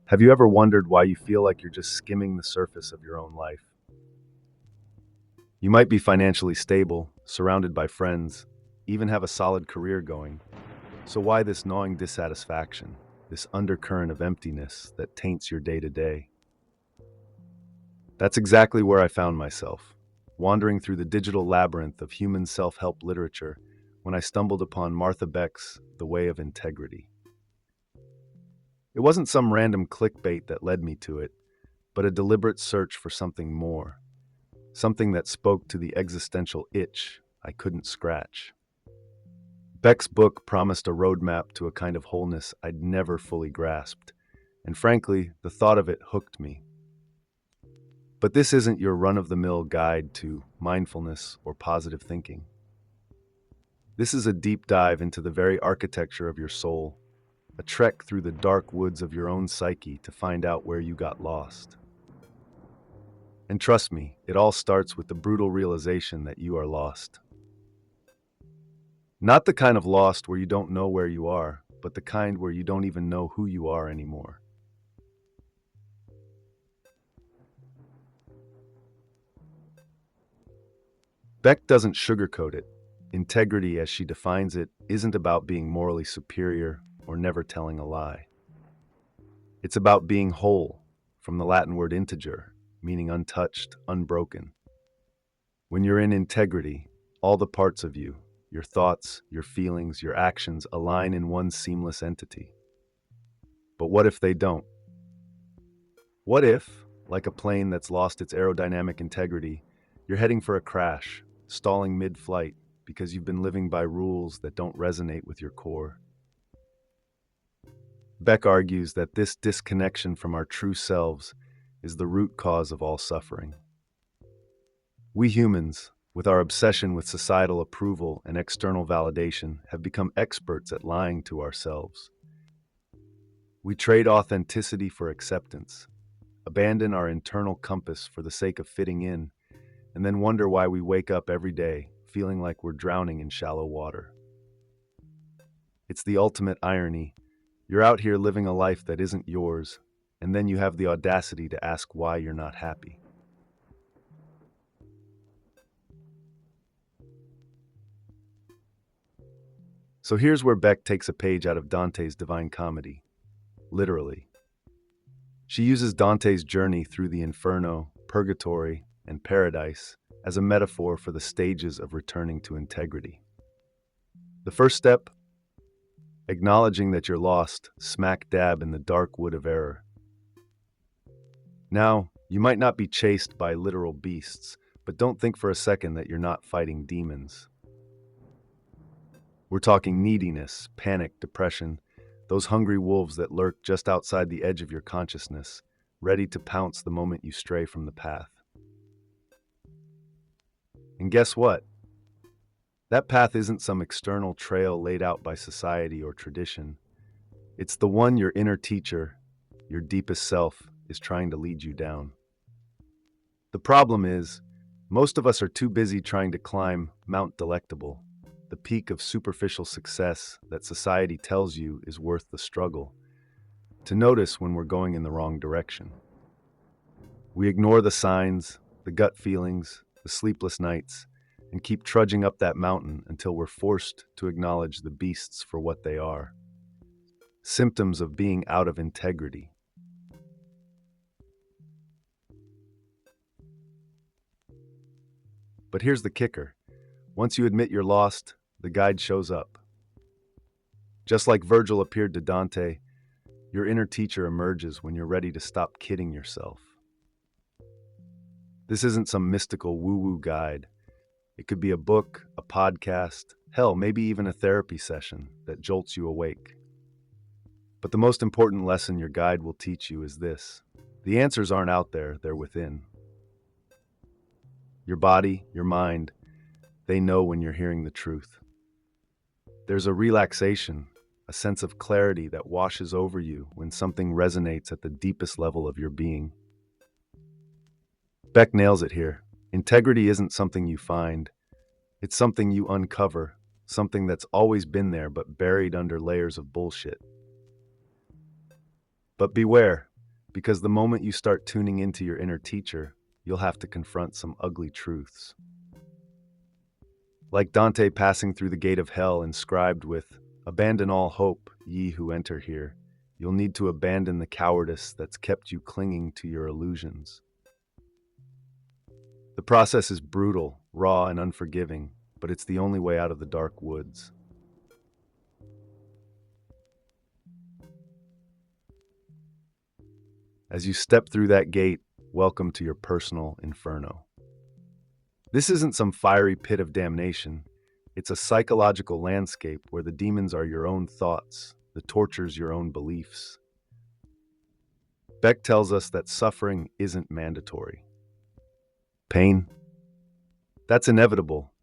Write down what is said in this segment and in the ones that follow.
Have you ever wondered why you feel like you're just skimming the surface of your own life? You might be financially stable, surrounded by friends, even have a solid career going. So why this gnawing dissatisfaction, this undercurrent of emptiness that taints your day to day? That's exactly where I found myself, wandering through the digital labyrinth of human self-help literature when I stumbled upon Martha Beck's The Way of Integrity. It wasn't some random clickbait that led me to it, but a deliberate search for something more. Something that spoke to the existential itch I couldn't scratch. Beck's book promised a roadmap to a kind of wholeness I'd never fully grasped, and frankly, the thought of it hooked me. But this isn't your run-of-the-mill guide to mindfulness or positive thinking. This is a deep dive into the very architecture of your soul, a trek through the dark woods of your own psyche to find out where you got lost. And trust me, it all starts with the brutal realization that you are lost. Not the kind of lost where you don't know where you are, but the kind where you don't even know who you are anymore. Beck doesn't sugarcoat it. Integrity, as she defines it, isn't about being morally superior or never telling a lie. It's about being whole, from the Latin word integer, meaning untouched, unbroken. When you're in integrity, all the parts of you, your thoughts, your feelings, your actions align in one seamless entity. But what if they don't? What if, like a plane that's lost its aerodynamic integrity, you're heading for a crash, stalling mid-flight because you've been living by rules that don't resonate with your core? Beck argues that this disconnection from our true selves is the root cause of all suffering. We humans, with our obsession with societal approval and external validation, have become experts at lying to ourselves. We trade authenticity for acceptance, abandon our internal compass for the sake of fitting in, and then wonder why we wake up every day feeling like we're drowning in shallow water. It's the ultimate irony. You're out here living a life that isn't yours, and then you have the audacity to ask why you're not happy. So here's where Beck takes a page out of Dante's Divine Comedy, literally. She uses Dante's journey through the Inferno, Purgatory, and Paradise as a metaphor for the stages of returning to integrity. The first step, acknowledging that you're lost, smack dab in the dark wood of error. Now, you might not be chased by literal beasts, but don't think for a second that you're not fighting demons. We're talking neediness, panic, depression, those hungry wolves that lurk just outside the edge of your consciousness, ready to pounce the moment you stray from the path. And guess what? That path isn't some external trail laid out by society or tradition. It's the one your inner teacher, your deepest self, is trying to lead you down. The problem is, most of us are too busy trying to climb Mount Delectable, the peak of superficial success that society tells you is worth the struggle, to notice when we're going in the wrong direction. We ignore the signs, the gut feelings, the sleepless nights, and keep trudging up that mountain until we're forced to acknowledge the beasts for what they are. Symptoms of being out of integrity. But here's the kicker. Once you admit you're lost, the guide shows up. Just like Virgil appeared to Dante, your inner teacher emerges when you're ready to stop kidding yourself. This isn't some mystical woo-woo guide. It could be a book, a podcast, hell, maybe even a therapy session that jolts you awake. But the most important lesson your guide will teach you is this. The answers aren't out there, they're within. Your body, your mind, they know when you're hearing the truth. There's a relaxation, a sense of clarity that washes over you when something resonates at the deepest level of your being. Beck nails it here. Integrity isn't something you find. It's something you uncover, something that's always been there but buried under layers of bullshit. But beware, Because the moment you start tuning into your inner teacher, you'll have to confront some ugly truths. Like Dante passing through the gate of hell inscribed with, "Abandon all hope, ye who enter here," you'll need to abandon the cowardice that's kept you clinging to your illusions. The process is brutal, raw, and unforgiving, but it's the only way out of the dark woods. As you step through that gate, welcome to your personal inferno. This isn't some fiery pit of damnation. It's a psychological landscape where the demons are your own thoughts, the tortures your own beliefs. Beck tells us that suffering isn't mandatory. Pain? That's inevitable.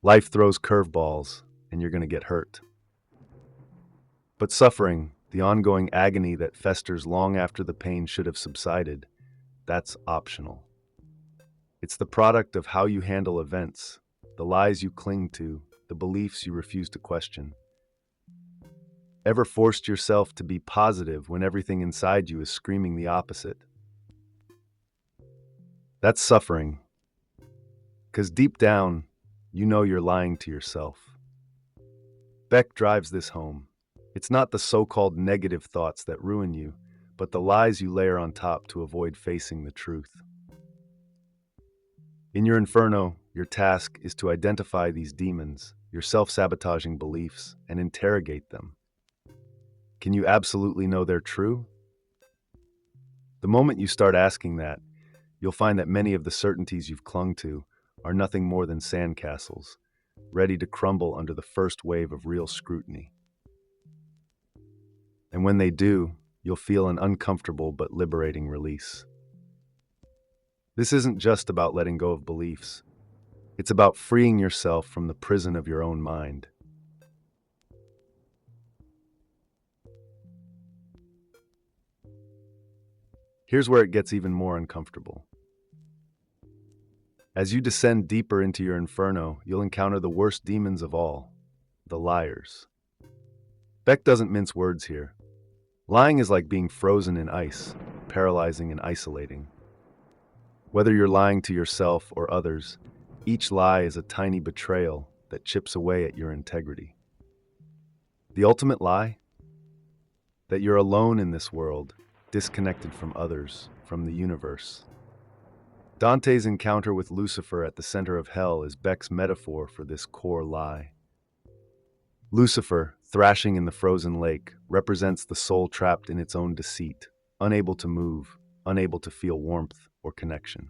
Life throws curveballs, and you're going to get hurt. But suffering, the ongoing agony that festers long after the pain should have subsided, that's optional. It's the product of how you handle events, the lies you cling to, the beliefs you refuse to question. Ever forced yourself to be positive when everything inside you is screaming the opposite? That's suffering, because deep down, you know you're lying to yourself. Beck drives this home. It's not the so-called negative thoughts that ruin you, but the lies you layer on top to avoid facing the truth. In your inferno, your task is to identify these demons, your self-sabotaging beliefs, and interrogate them. Can you absolutely know they're true? The moment you start asking that, you'll find that many of the certainties you've clung to are nothing more than sandcastles, ready to crumble under the first wave of real scrutiny. And when they do, you'll feel an uncomfortable but liberating release. This isn't just about letting go of beliefs. It's about freeing yourself from the prison of your own mind. Here's where it gets even more uncomfortable. As you descend deeper into your inferno, you'll encounter the worst demons of all, the liars. Beck doesn't mince words here. Lying is like being frozen in ice, paralyzing and isolating. Whether you're lying to yourself or others, each lie is a tiny betrayal that chips away at your integrity. The ultimate lie? That you're alone in this world, disconnected from others, from the universe. Dante's encounter with Lucifer at the center of hell is Beck's metaphor for this core lie. Lucifer, thrashing in the frozen lake, represents the soul trapped in its own deceit, unable to move, unable to feel warmth or connection.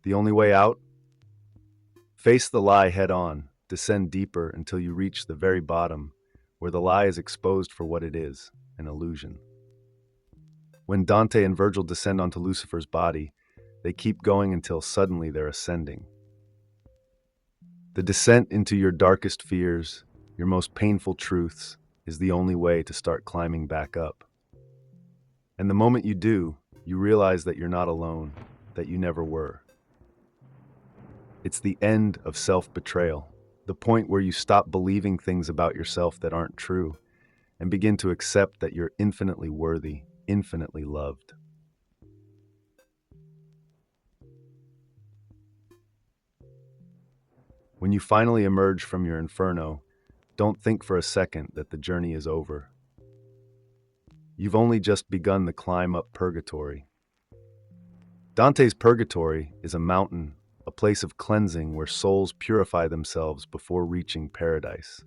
The only way out? Face the lie head on, descend deeper until you reach the very bottom, where the lie is exposed for what it is, an illusion. When Dante and Virgil descend onto Lucifer's body, they keep going until suddenly they're ascending. The descent into your darkest fears, your most painful truths, is the only way to start climbing back up. And the moment you do, you realize that you're not alone, that you never were. It's the end of self-betrayal, the point where you stop believing things about yourself that aren't true, and begin to accept that you're infinitely worthy, infinitely loved. When you finally emerge from your inferno, don't think for a second that the journey is over. You've only just begun the climb up Purgatory. Dante's Purgatory is a mountain, a place of cleansing where souls purify themselves before reaching paradise.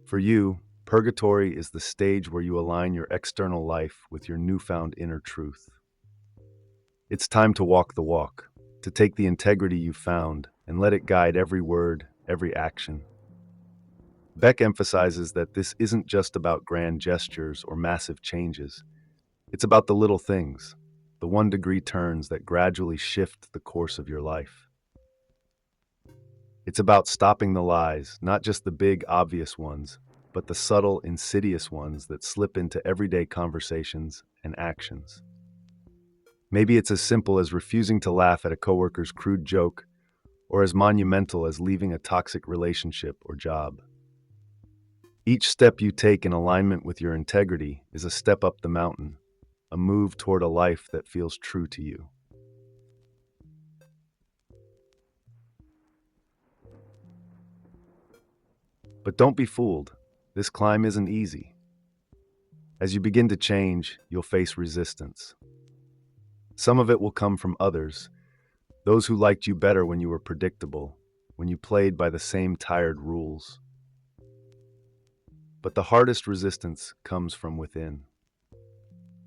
For you, Purgatory is the stage where you align your external life with your newfound inner truth. It's time to walk the walk, to take the integrity you've found and let it guide every word, every action. Beck emphasizes that this isn't just about grand gestures or massive changes. It's about the little things, the 1-degree turns that gradually shift the course of your life. It's about stopping the lies, not just the big, obvious ones, but the subtle, insidious ones that slip into everyday conversations and actions. Maybe it's as simple as refusing to laugh at a coworker's crude joke, or as monumental as leaving a toxic relationship or job. Each step you take in alignment with your integrity is a step up the mountain, a move toward a life that feels true to you. But don't be fooled. This climb isn't easy. As you begin to change, you'll face resistance. Some of it will come from others, those who liked you better when you were predictable, when you played by the same tired rules. But the hardest resistance comes from within.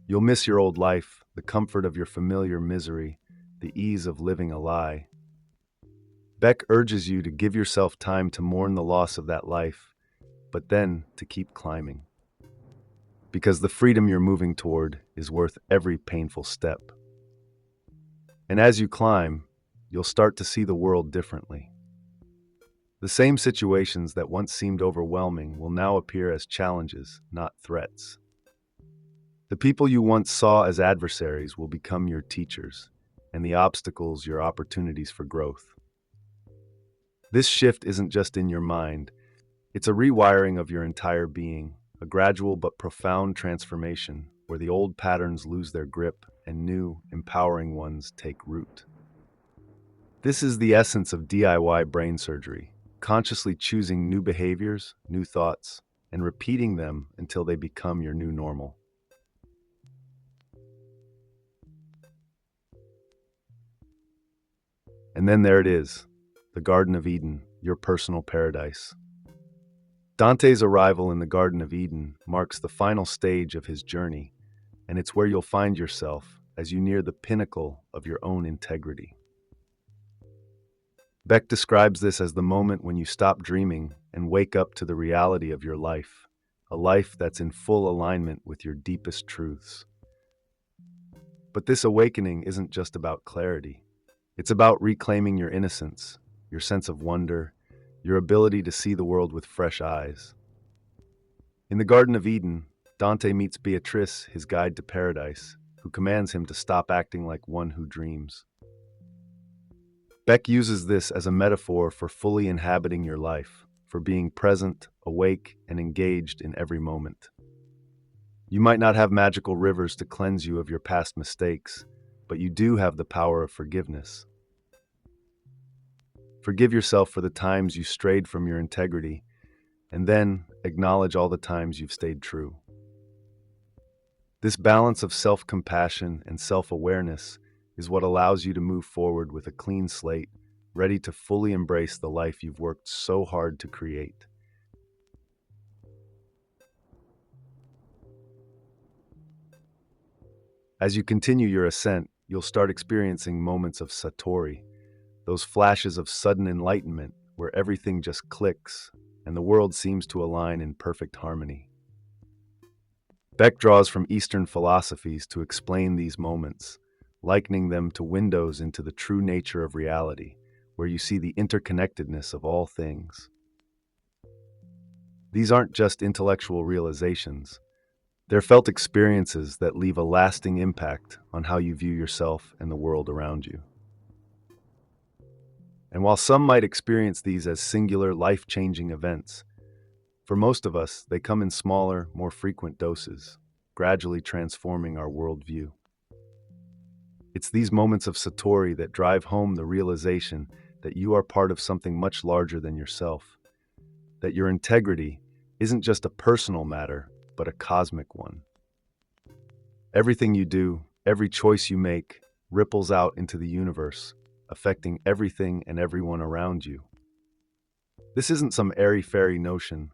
You'll miss your old life, the comfort of your familiar misery, the ease of living a lie. Beck urges you to give yourself time to mourn the loss of that life, but then to keep climbing. Because the freedom you're moving toward is worth every painful step. And as you climb, you'll start to see the world differently. The same situations that once seemed overwhelming will now appear as challenges, not threats. The people you once saw as adversaries will become your teachers, and the obstacles your opportunities for growth. This shift isn't just in your mind, it's a rewiring of your entire being, a gradual but profound transformation where the old patterns lose their grip and new, empowering ones take root. This is the essence of DIY brain surgery, consciously choosing new behaviors, new thoughts, and repeating them until they become your new normal. And then there it is, the Garden of Eden, your personal paradise. Dante's arrival in the Garden of Eden marks the final stage of his journey, and it's where you'll find yourself as you near the pinnacle of your own integrity. Beck describes this as the moment when you stop dreaming and wake up to the reality of your life, a life that's in full alignment with your deepest truths. But this awakening isn't just about clarity. It's about reclaiming your innocence, your sense of wonder, your ability to see the world with fresh eyes. In the Garden of Eden, Dante meets Beatrice, his guide to paradise, who commands him to stop acting like one who dreams. Beck uses this as a metaphor for fully inhabiting your life, for being present, awake, and engaged in every moment. You might not have magical rivers to cleanse you of your past mistakes, but you do have the power of forgiveness. Forgive yourself for the times you strayed from your integrity, and then acknowledge all the times you've stayed true. This balance of self-compassion and self-awareness is what allows you to move forward with a clean slate, ready to fully embrace the life you've worked so hard to create. As you continue your ascent, you'll start experiencing moments of Satori, those flashes of sudden enlightenment where everything just clicks and the world seems to align in perfect harmony. Beck draws from Eastern philosophies to explain these moments, likening them to windows into the true nature of reality, where you see the interconnectedness of all things. These aren't just intellectual realizations, they're felt experiences that leave a lasting impact on how you view yourself and the world around you. And while some might experience these as singular, life-changing events, for most of us, they come in smaller, more frequent doses, gradually transforming our worldview. It's these moments of Satori that drive home the realization that you are part of something much larger than yourself, that your integrity isn't just a personal matter, but a cosmic one. Everything you do, every choice you make, ripples out into the universe, affecting everything and everyone around you. This isn't some airy-fairy notion.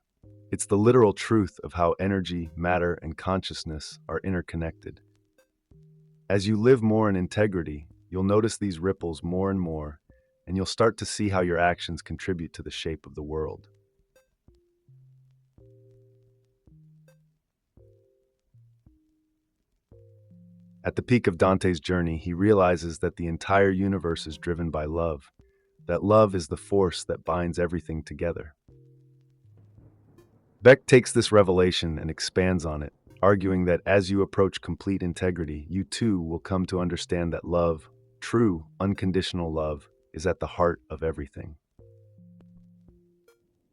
It's the literal truth of how energy, matter, and consciousness are interconnected. As you live more in integrity, you'll notice these ripples more and more, and you'll start to see how your actions contribute to the shape of the world. At the peak of Dante's journey, he realizes that the entire universe is driven by love, that love is the force that binds everything together. Beck takes this revelation and expands on it, arguing that as you approach complete integrity, you too will come to understand that love, true, unconditional love, is at the heart of everything.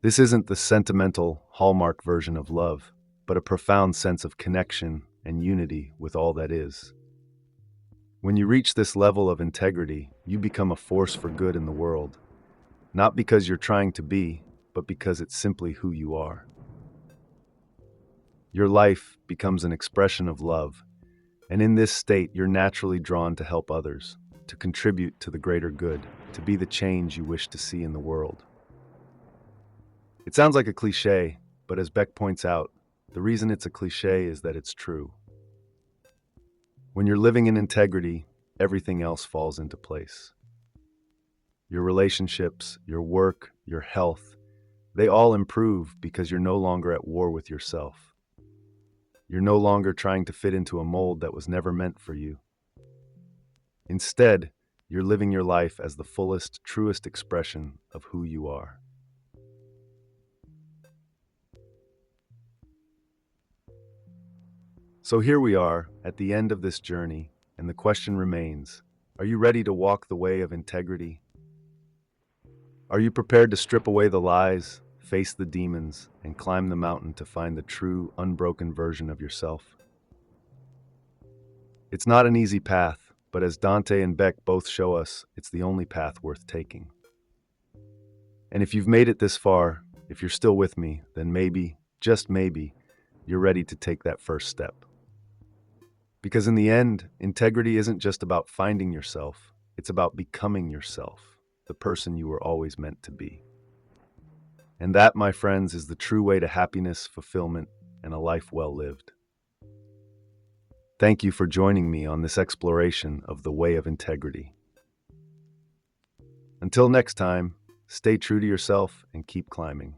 This isn't the sentimental, hallmark version of love, but a profound sense of connection, and unity with all that is. When you reach this level of integrity, you become a force for good in the world, not because you're trying to be, but because it's simply who you are. Your life becomes an expression of love, and in this state, you're naturally drawn to help others, to contribute to the greater good, to be the change you wish to see in the world. It sounds like a cliche, but as Beck points out, the reason it's a cliche is that it's true. When you're living in integrity, everything else falls into place. Your relationships, your work, your health, they all improve because you're no longer at war with yourself. You're no longer trying to fit into a mold that was never meant for you. Instead, you're living your life as the fullest, truest expression of who you are. So here we are, at the end of this journey, and the question remains, are you ready to walk the way of integrity? Are you prepared to strip away the lies, face the demons, and climb the mountain to find the true, unbroken version of yourself? It's not an easy path, but as Dante and Beck both show us, it's the only path worth taking. And if you've made it this far, if you're still with me, then maybe, just maybe, you're ready to take that first step. Because in the end, integrity isn't just about finding yourself, it's about becoming yourself, the person you were always meant to be. And that, my friends, is the true way to happiness, fulfillment, and a life well lived. Thank you for joining me on this exploration of the way of integrity. Until next time, stay true to yourself and keep climbing.